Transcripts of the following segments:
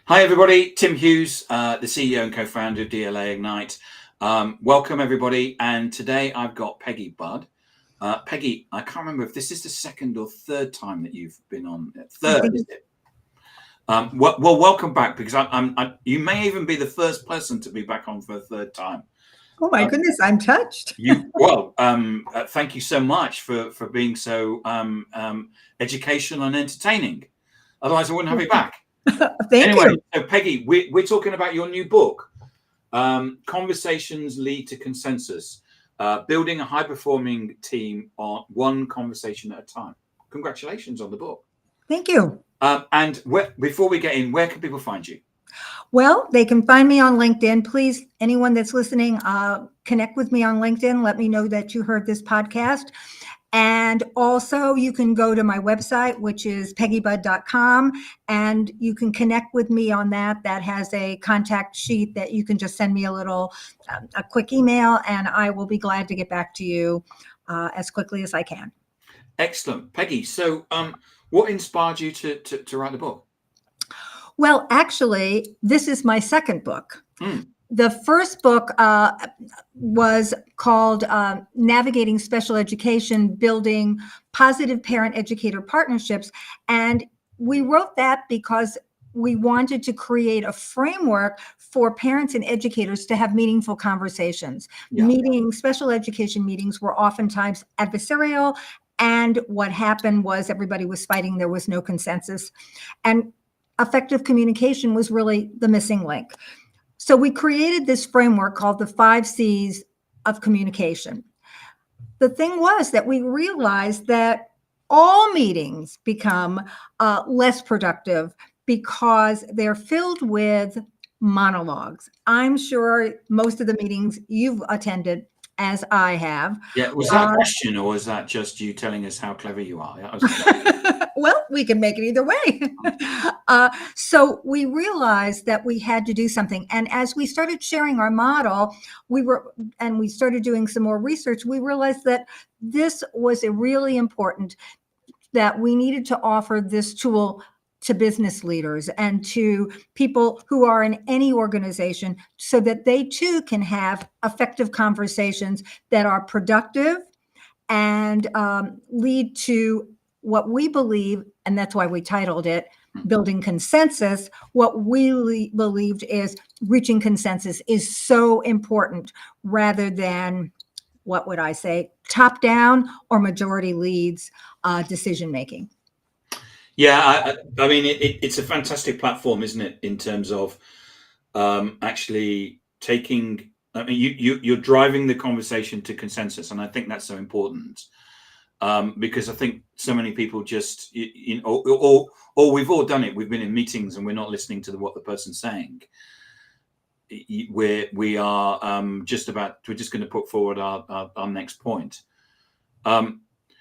Hi, everybody. Tim Hughes, the CEO and co-founder of DLA Ignite. Welcome, everybody. And today I've got Peggy Budd. Peggy, I can't remember if this is the second or third time that you've been on. Third, is it? Well, welcome back, because you may even be the first person to be back on for a third time. Oh my goodness, I'm touched. Thank you so much for being so educational and entertaining. Otherwise, I wouldn't have you back. Thank you. So Peggy, we're talking about your new book, Conversations Lead to Consensus, building a high-performing team on one conversation at a time. Congratulations on the book. Thank you. Before we get in, where can people find you? Well, they can find me on LinkedIn. Please, anyone that's listening, connect with me on LinkedIn. Let me know that you heard this podcast. And also you can go to my website, which is peggybudd.com, and you can connect with me on that. That has a contact sheet that you can just send me a quick email, and I will be glad to get back to you as quickly as I can. Excellent. Peggy, so what inspired you to write the book? Well, actually, this is my second book. The first book was called Navigating Special Education, Building Positive Parent-Educator Partnerships. And we wrote that because we wanted to create a framework for parents and educators to have meaningful conversations. Special education meetings were oftentimes adversarial, and what happened was everybody was fighting. There was no consensus. And effective communication was really the missing link. So we created this framework called the 5 C's of communication. The thing was that we realized that all meetings become less productive because they're filled with monologues. I'm sure most of the meetings you've attended, as I have. Yeah, was that a question, or was that just you telling us how clever you are? Well, we can make it either way. So we realized that we had to do something. And as we started sharing our model, we started doing some more research, we realized that this was really important, that we needed to offer this tool to business leaders and to people who are in any organization, so that they too can have effective conversations that are productive and lead to what we believe, and that's why we titled it Building Consensus. What we believed is reaching consensus is so important, rather than, what would I say, top down or majority leads decision making. Yeah, I mean, it's a fantastic platform, isn't it, in terms of actually taking, I mean, you're driving the conversation to consensus, and I think that's so important, because I think so many people just, or we've all done it. We've been in meetings and we're not listening to what the person's saying. We're just going to put forward our next point.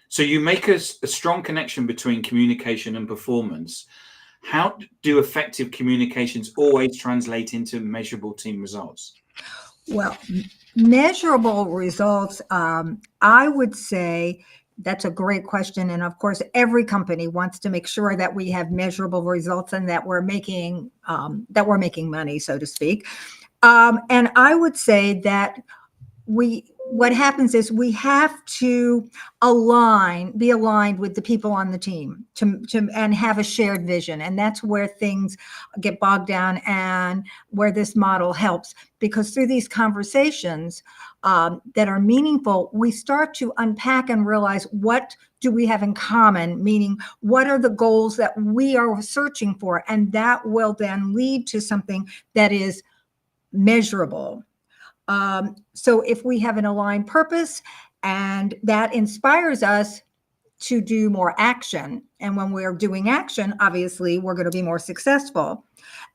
So you make a strong connection between communication and performance. How do effective communications always translate into measurable team results? Well, measurable results, I would say that's a great question. And of course, every company wants to make sure that we have measurable results and that we're making money, so to speak. And I would say that what happens is we have to be aligned with the people on the team and have a shared vision. And that's where things get bogged down, and where this model helps, because through these conversations that are meaningful, we start to unpack and realize, what do we have in common? Meaning, what are the goals that we are searching for? And that will then lead to something that is measurable. So if we have an aligned purpose, and that inspires us to do more action, and when we're doing action, obviously we're going to be more successful.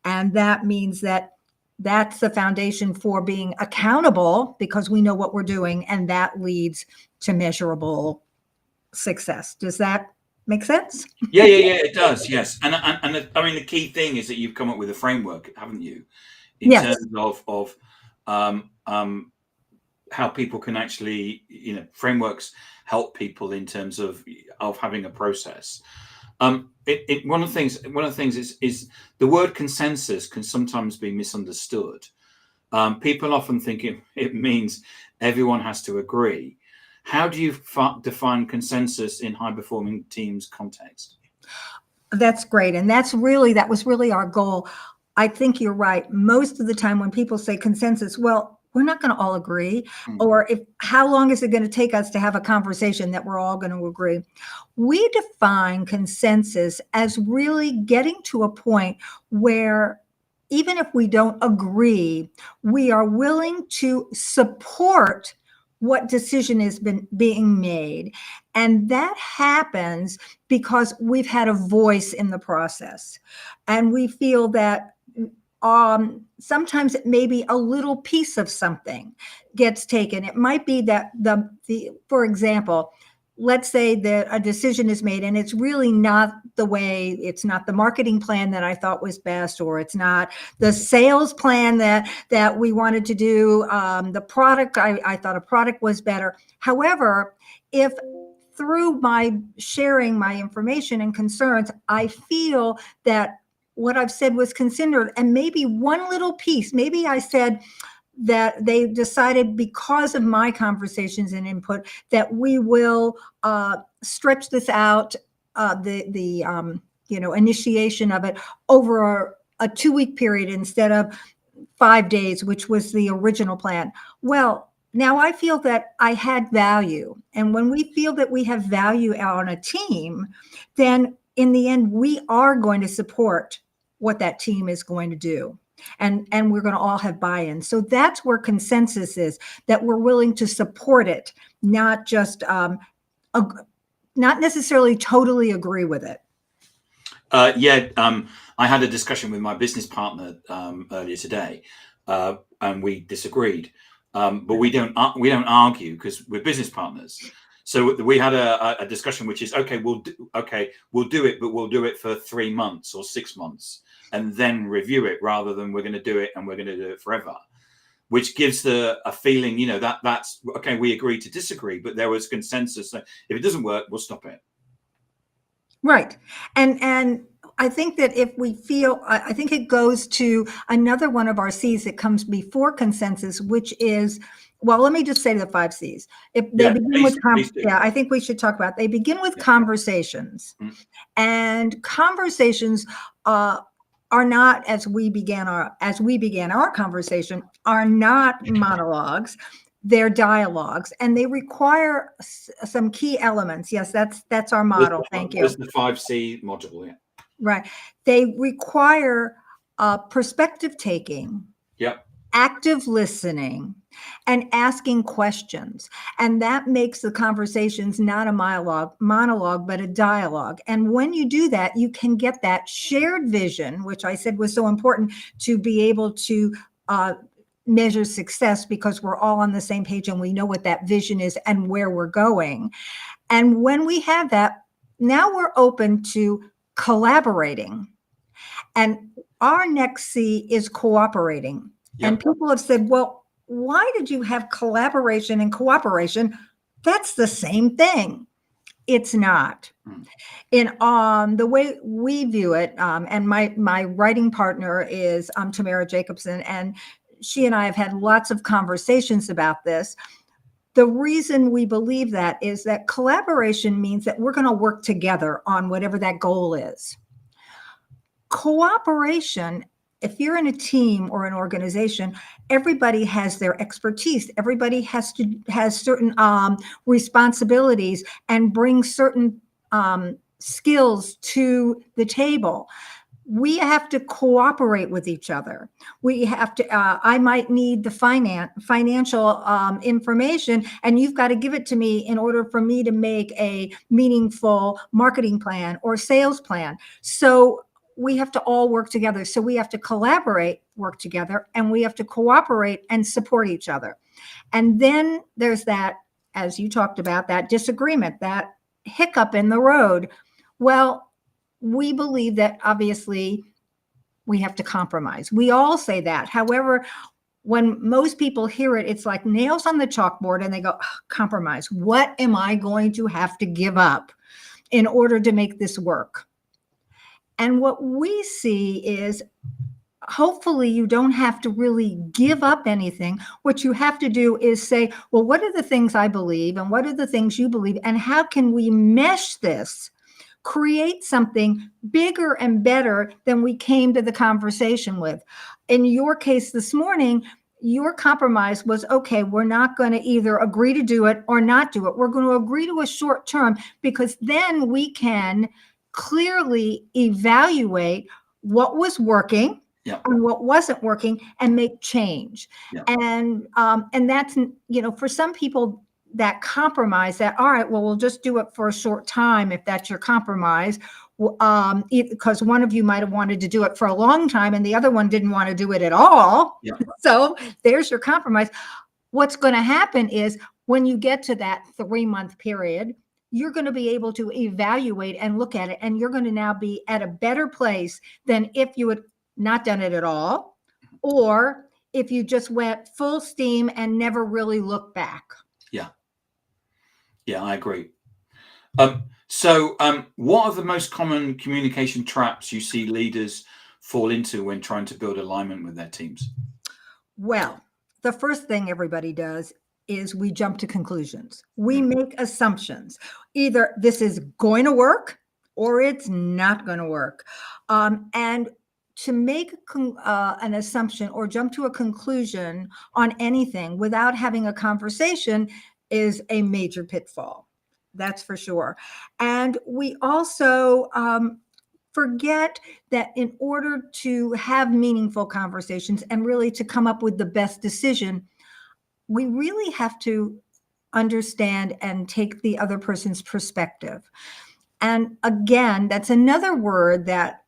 And that means that that's the foundation for being accountable, because we know what we're doing, and that leads to measurable success. Does that make sense? Yeah, it does. Yes. And I mean, the key thing is that you've come up with a framework, haven't you? In terms of how people can actually, frameworks help people in terms of having a process. One of the things is the word consensus can sometimes be misunderstood. People often think it means everyone has to agree. How do you define consensus in high performing teams context? That's great. And that was really our goal. I think you're right. Most of the time when people say consensus, well, we're not going to all agree. Or how long is it going to take us to have a conversation that we're all going to agree? We define consensus as really getting to a point where even if we don't agree, we are willing to support what decision is being made. And that happens because we've had a voice in the process. And we feel that sometimes it may be a little piece of something gets taken. It might be that for example, let's say that a decision is made and it's really not it's not the marketing plan that I thought was best, or it's not the sales plan that we wanted to do. The product, I thought a product was better. However, if through my sharing my information and concerns, I feel that what I've said was considered, and maybe one little piece, maybe I said that they decided because of my conversations and input that we will stretch this out, the initiation of it over a 2-week period instead of 5 days, which was the original plan. Well, now I feel that I had value. And when we feel that we have value on a team, then in the end, we are going to support what that team is going to do. And we're going to all have buy-in. So that's where consensus is, that we're willing to support it, not just not necessarily totally agree with it. I had a discussion with my business partner earlier today, and we disagreed. But we don't argue because we're business partners. So we had a discussion, which is we'll do it, but we'll do it for 3 months or 6 months, and then review it, rather than we're going to do it and we're going to do it forever, which gives a feeling, that's okay. We agree to disagree, but there was consensus. So if it doesn't work, we'll stop it. Right. And I think that if we feel, I think it goes to another one of our C's that comes before consensus, which is, well, let me just say the 5 C's. If they begin with, I think we should talk about, they begin with conversations. And conversations are not, as we began our conversation, are not monologues. They're dialogues, and they require some key elements. Yes, that's our model. Thank you. There's the 5C module. Yeah. Right. They require perspective taking. Yep. Active listening, and asking questions. And that makes the conversations not a monologue, but a dialogue. And when you do that, you can get that shared vision, which I said was so important to be able to measure success, because we're all on the same page and we know what that vision is and where we're going. And when we have that, now we're open to collaborating. And our next C is cooperating. Yep. And people have said, well, why did you have collaboration and cooperation? That's the same thing. It's not. In the way we view it, and my writing partner is Tamara Jacobson, and she and I have had lots of conversations about this. The reason we believe that is that collaboration means that we're going to work together on whatever that goal is. Cooperation, if you're in a team or an organization, everybody has their expertise. Everybody has certain responsibilities and brings certain skills to the table. We have to cooperate with each other. We have to, I might need the financial information, and you've got to give it to me in order for me to make a meaningful marketing plan or sales plan. So we have to all work together. So we have to collaborate, work together, and we have to cooperate and support each other. And then there's that, as you talked about, that disagreement, that hiccup in the road. Well, we believe that obviously we have to compromise. We all say that. However, when most people hear it, it's like nails on the chalkboard, and they go, compromise. What am I going to have to give up in order to make this work? And what we see is hopefully you don't have to really give up anything. What you have to do is say, well, what are the things I believe and what are the things you believe? And how can we mesh this, create something bigger and better than we came to the conversation with? In your case this morning, your compromise was, okay, we're not going to either agree to do it or not do it. We're going to agree to a short term, because then we can clearly evaluate what was working and what wasn't working and make change. And that's, for some people, that compromise, that, all right, well, we'll just do it for a short time if that's your compromise, because one of you might have wanted to do it for a long time and the other one didn't want to do it at all. So there's your compromise. What's going to happen is when you get to that 3-month period, you're going to be able to evaluate and look at it, and you're going to now be at a better place than if you had not done it at all, or if you just went full steam and never really looked back. Yeah, I agree. So what are the most common communication traps you see leaders fall into when trying to build alignment with their teams? Well, the first thing everybody does is we jump to conclusions. We make assumptions. Either this is going to work or it's not going to work. And to make an assumption or jump to a conclusion on anything without having a conversation is a major pitfall. That's for sure. And we also forget that in order to have meaningful conversations and really to come up with the best decision, we really have to understand and take the other person's perspective. And again, that's another word that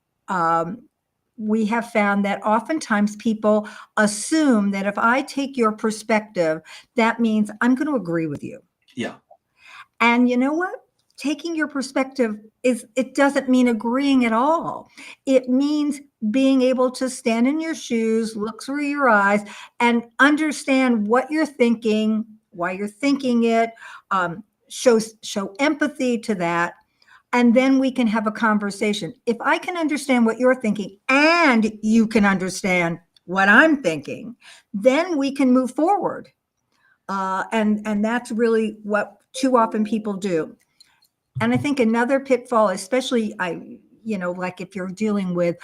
we have found that oftentimes people assume that if I take your perspective, that means I'm going to agree with you. And you know what? Taking your perspective it doesn't mean agreeing at all. It means being able to stand in your shoes, look through your eyes, and understand what you're thinking, why you're thinking it, show empathy to that. And then we can have a conversation. If I can understand what you're thinking and you can understand what I'm thinking, then we can move forward. And that's really what too often people do. And I think another pitfall, especially like if you're dealing with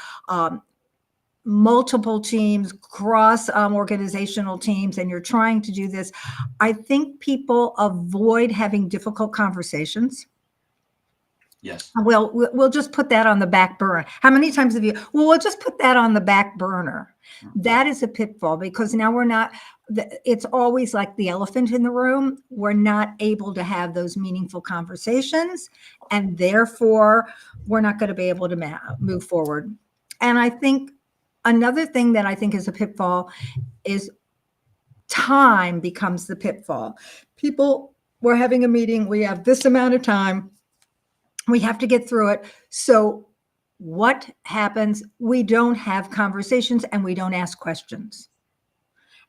multiple teams, cross organizational teams, and you're trying to do this, I think people avoid having difficult conversations. Well, we'll just put that on the back burner. How many times have you, well, we'll just put that on the back burner. That is a pitfall, because now we're not, it's always like the elephant in the room. We're not able to have those meaningful conversations, and therefore we're not going to be able to move forward. And I think another thing that I think is a pitfall is time becomes the pitfall. We're having a meeting, we have this amount of time, we have to get through it. So what happens? We don't have conversations and we don't ask questions.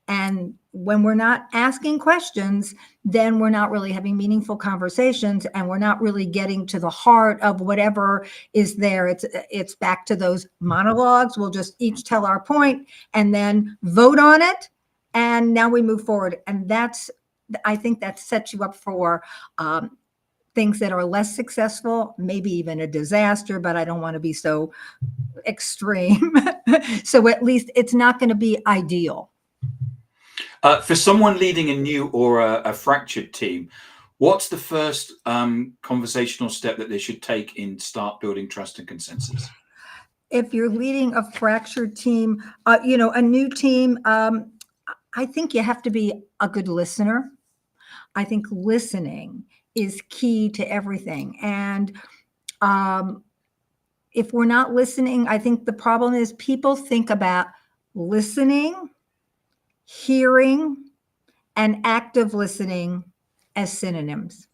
And when we're not asking questions, then we're not really having meaningful conversations, and we're not really getting to the heart of whatever is there. It's back to those monologues. We'll just each tell our point and then vote on it. And now we move forward. And I think that sets you up for things that are less successful, maybe even a disaster, but I don't want to be so extreme. So at least it's not going to be ideal. For someone leading a new or a fractured team, what's the first conversational step that they should take in start building trust and consensus? If you're leading a fractured team, a new team, I think you have to be a good listener. I think listening is key to everything. And if we're not listening, I think the problem is people think about listening, hearing, and active listening as synonyms.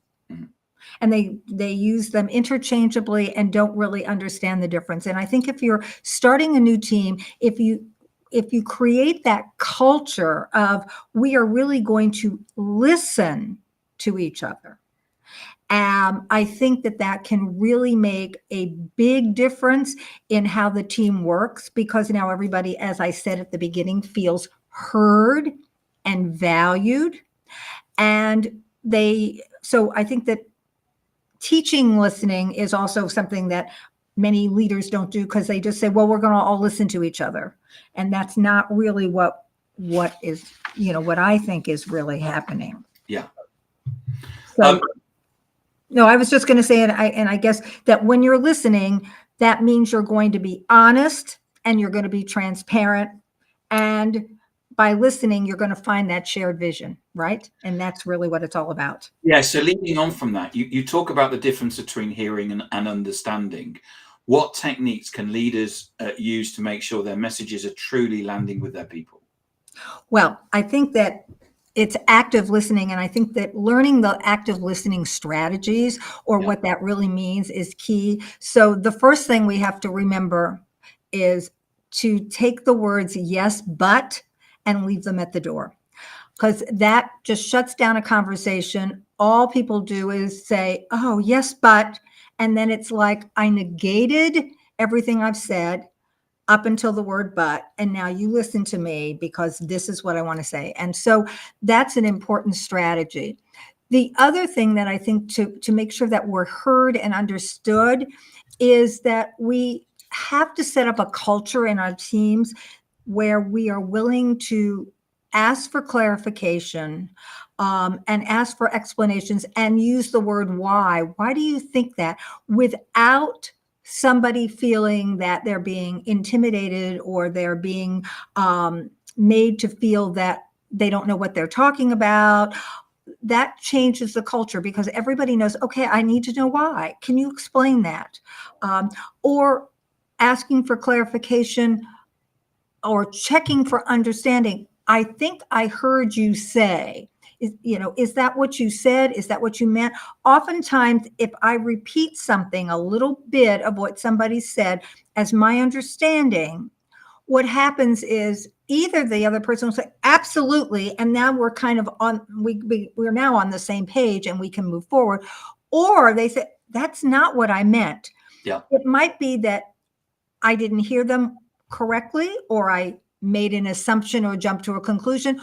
And they use them interchangeably and don't really understand the difference. And I think if you're starting a new team, if you create that culture of we are really going to listen to each other, I think that that can really make a big difference in how the team works, because now everybody, as I said at the beginning, feels heard and valued. And so I think that teaching listening is also something that many leaders don't do, because they just say, well, we're going to all listen to each other. And that's not really what is, what I think is really happening. Yeah. So, no, I was just going to say, and I guess that when you're listening, that means you're going to be honest and you're going to be transparent. And by listening, you're going to find that shared vision, right? And that's really what it's all about. Yeah. So leading on from that, you talk about the difference between hearing and understanding. What techniques can leaders use to make sure their messages are truly landing with their people? Well, I think that it's active listening. And I think that learning the active listening strategies, or what that really means, is key. So the first thing we have to remember is to take the words yes, but, and leave them at the door, because that just shuts down a conversation. All people do is say, oh, yes, but, and then it's like I negated everything I've said up until the word but, and now you listen to me because this is what I want to say. And so that's an important strategy. The other thing that I think to make sure that we're heard and understood is that we have to set up a culture in our teams where we are willing to ask for clarification, and ask for explanations, and use the word why. Why do you think that? Without somebody feeling that they're being intimidated, or they're being made to feel that they don't know what they're talking about. That changes the culture, because everybody knows, okay, I need to know why. Can you explain that? Or asking for clarification or checking for understanding. I think I heard you say, is that what you said? Is that what you meant? Oftentimes, if I repeat something, a little bit of what somebody said as my understanding, what happens is either the other person will say, absolutely, and now we're kind of we're now on the same page and we can move forward. Or they say, that's not what I meant. Yeah. It might be that I didn't hear them correctly, or I made an assumption or jumped to a conclusion,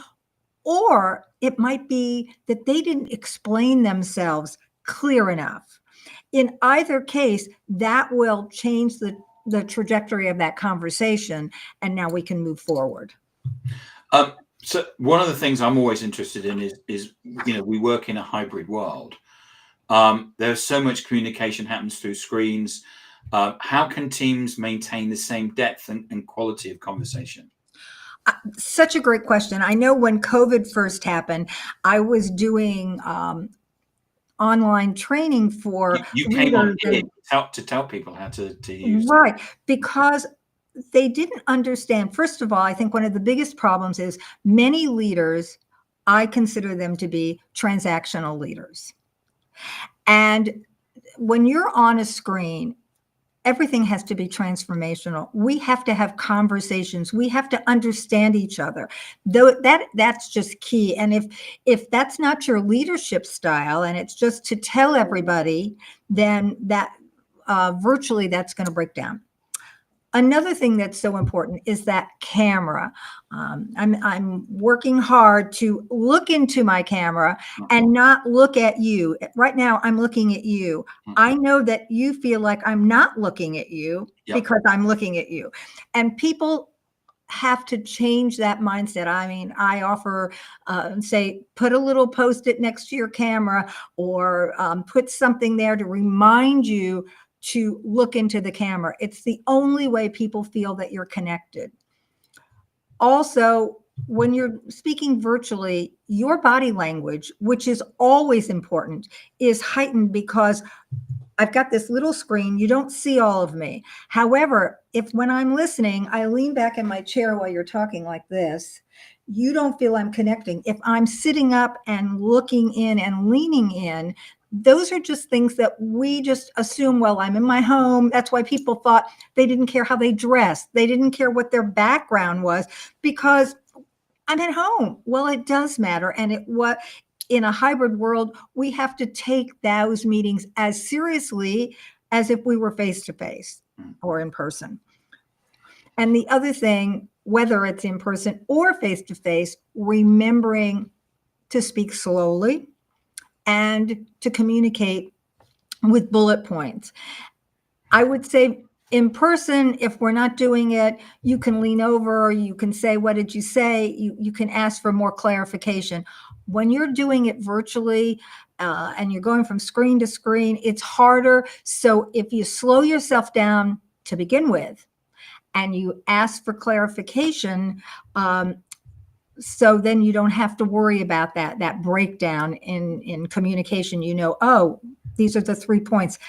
or it might be that they didn't explain themselves clear enough. In either case, that will change the trajectory of that conversation, and now we can move forward. So one of the things I'm always interested in is we work in a hybrid world. There's so much communication happens through screens. How can teams maintain the same depth and quality of conversation? Such a great question. I know when COVID first happened, I was doing online training for You came on leaders here to tell people how to use. right, because they didn't understand. First of all, I think one of the biggest problems is many leaders, I consider them to be transactional leaders. And when you're on a screen, everything has to be transformational. We have to have conversations. We have to understand each other. Though that's just key. And if that's not your leadership style, and it's just to tell everybody, then that virtually that's going to break down. Another thing that's so important is that camera. I'm working hard to look into my camera and not look at you. Right now, I'm looking at you. I know that you feel like I'm not looking at you because I'm looking at you. And people have to change that mindset. I mean, I offer, say, put a little Post-it next to your camera, or put something there to remind you to look into the camera. It's the only way people feel that you're connected. Also, when you're speaking virtually, your body language, which is always important, is heightened, because I've got this little screen. You don't see all of me. However, if when I'm listening, I lean back in my chair while you're talking like this, you don't feel I'm connecting. If I'm sitting up and looking in and leaning in, those are just things that we just assume, well, I'm in my home. That's why people thought they didn't care how they dressed. They didn't care what their background was, because I'm at home. Well, it does matter. And in a hybrid world, we have to take those meetings as seriously as if we were face to face or in person. And the other thing, whether it's in person or face to face, remembering to speak slowly and to communicate with bullet points. I would say in person, if we're not doing it, you can lean over, you can say, what did you say? You can ask for more clarification. When you're doing it virtually and you're going from screen to screen, it's harder. So if you slow yourself down to begin with and you ask for clarification, so then you don't have to worry about that breakdown in communication. You know, oh, these are the 3 points.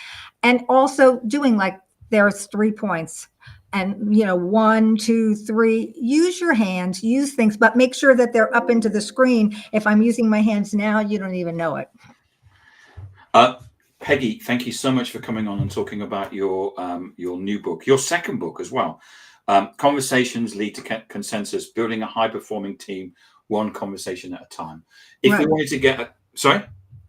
And also doing like there's 3 points and, you know, 1, 2, 3, use your hands, use things, but make sure that they're up into the screen. If I'm using my hands now, you don't even know it. Peggy, thank you so much for coming on and talking about your new book, your second book as well. Conversations lead to consensus, building a high-performing team, one conversation at a time. If we wanted to get sorry?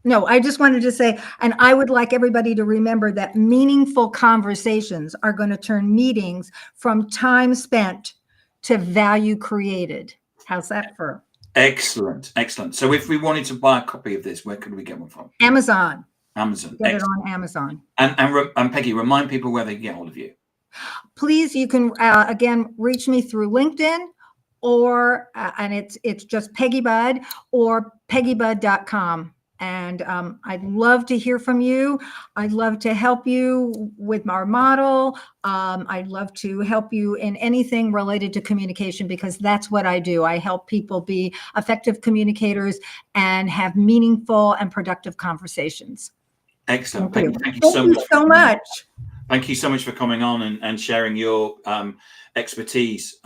No, I just wanted to say, and I would like everybody to remember that meaningful conversations are going to turn meetings from time spent to value created. How's that for? Excellent, excellent. So if we wanted to buy a copy of this, where could we get one from? Amazon. Amazon. Get it on Amazon. And Peggy, remind people where they can get hold of you. Please, you can again reach me through LinkedIn, or and it's just Peggy Bud or peggybud.com. And I'd love to hear from you. I'd love to help you with our model. I'd love to help you in anything related to communication, because that's what I do. I help people be effective communicators and have meaningful and productive conversations. Excellent. Thank you. Thank you so much. Thank you so much for coming on and sharing your expertise.